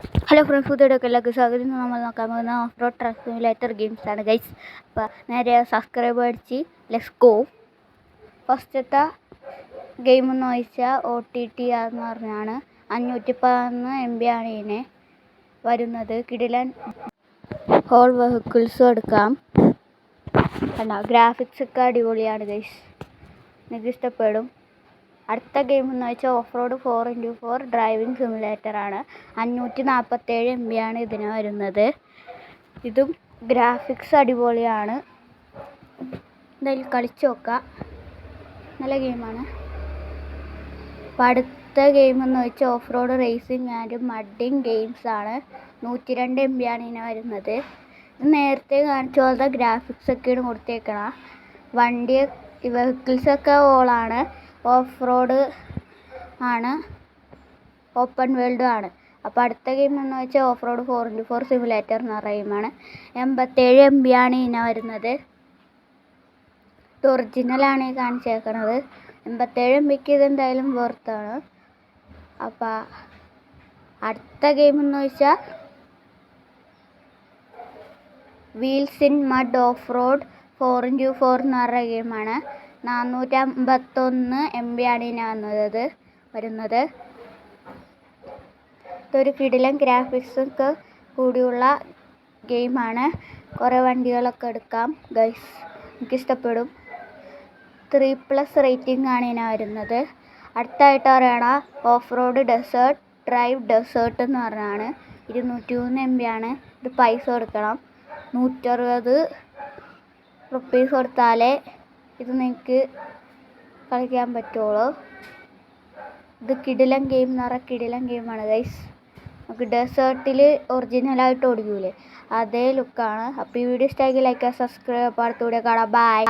Hello friends, പുതിയൊക്കെ എല്ലാവർക്കും സ്വാഗതം. നമ്മൾ നോക്കാൻ പോകുന്ന off road truck simulator games ആണ് ഗൈസ്. അപ്പോൾ നേരെ സബ്സ്ക്രൈബ് അടിച്ച് ലെറ്റ്സ് ഗോ. ഫസ്റ്റത്തെ ഗെയിം എന്ന് ചോദിച്ചാൽ OTT എന്ന് പറഞ്ഞാണ് 511 MB ആണ് ഇതിന് വരുന്നത്. കിടിലൻ ഹോൾ വെഹിക്കിൾസും എടുക്കാം. കണ്ടോ, ഗ്രാഫിക്സ് ഒക്കെ അടിപൊളിയാണ് ഗൈസ്, നിങ്ങൾക്ക് ഇഷ്ടപ്പെടും. അടുത്ത ഗെയിം എന്ന് വെച്ചാൽ off road 4x4 driving simulator ആണ്. 547 MB ആണ് ഇതിന് വരുന്നത്. ഇതും ഗ്രാഫിക്സ് അടിപൊളിയാണ്, എന്തായാലും കളിച്ചു നോക്കാം, നല്ല ഗെയിമാണ്. അപ്പോൾ അടുത്ത ഗെയിം എന്ന് വെച്ചാൽ off road racing and mudding games ആണ്. 102 MB ആണ് ഇതിന് വരുന്നത്. ഇത് നേരത്തെ കാണിച്ച പോലത്തെ ഗ്രാഫിക്സ് ഒക്കെയാണ് കൊടുത്തേക്കണം. വണ്ടി വെഹിക്കിൾസൊക്കെ ഓളാണ്. ഓഫ് റോഡ് ആണ്, ഓപ്പൺ വേൾഡും ആണ്. അപ്പോൾ അടുത്ത ഗെയിം എന്ന് വെച്ചാൽ ഓഫ് റോഡ് 4x4 സിമുലേറ്റർ എന്ന് പറയുന്ന ഗെയിമാണ്. 87 MB ആണ് ഇതിന് വരുന്നത്. ഇത് ഒറിജിനലാണ് ഈ കാണിച്ചേക്കണത്. 87 MBക്ക് ഇത് എന്തായാലും വെർത്താണ്. അപ്പോൾ അടുത്ത ഗെയിം എന്ന് വെച്ചാൽ wheels in mud off road 4x4 എന്ന് പറയുന്ന ഗെയിമാണ്. 451 MB ആണ് ഇതിന് വരുന്നത്. ഇതൊരു കിടിലൻ ഗ്രാഫിക്സൊക്കെ കൂടിയുള്ള ഗെയിമാണ്. കുറേ വണ്ടികളൊക്കെ എടുക്കാം ഗൈസ്, എനിക്കിഷ്ടപ്പെടും. 3+ റേറ്റിംഗ് ആണ് ഇതിന് വരുന്നത്. അടുത്തായിട്ട് പറയണ off road desert drive desert എന്ന് പറഞ്ഞാണ്. 203 MB ആണ്. ഇത് പൈസ കൊടുക്കണം. 160 റുപ്പീസ് കൊടുത്താലേ ഇത് നിങ്ങൾക്ക് കളിക്കാൻ പറ്റുള്ളൂ. ഇത് കിടിലൻ ഗെയിം എന്ന് പറഞ്ഞാൽ കിടിലൻ ഗെയിമാണ് ഗൈസ്. നമുക്ക് ഡെസേർട്ടിൽ ഒറിജിനലായിട്ട് ഓടിക്കൂലേ, അതേ ലുക്കാണ്. അപ്പോൾ ഈ വീഡിയോ ഇഷ്ടമാക്കി ലൈക്ക്, സബ്സ്ക്രൈബ്, അപ്പോൾ അടുത്ത വീഡിയോ കാണാം. ബൈ.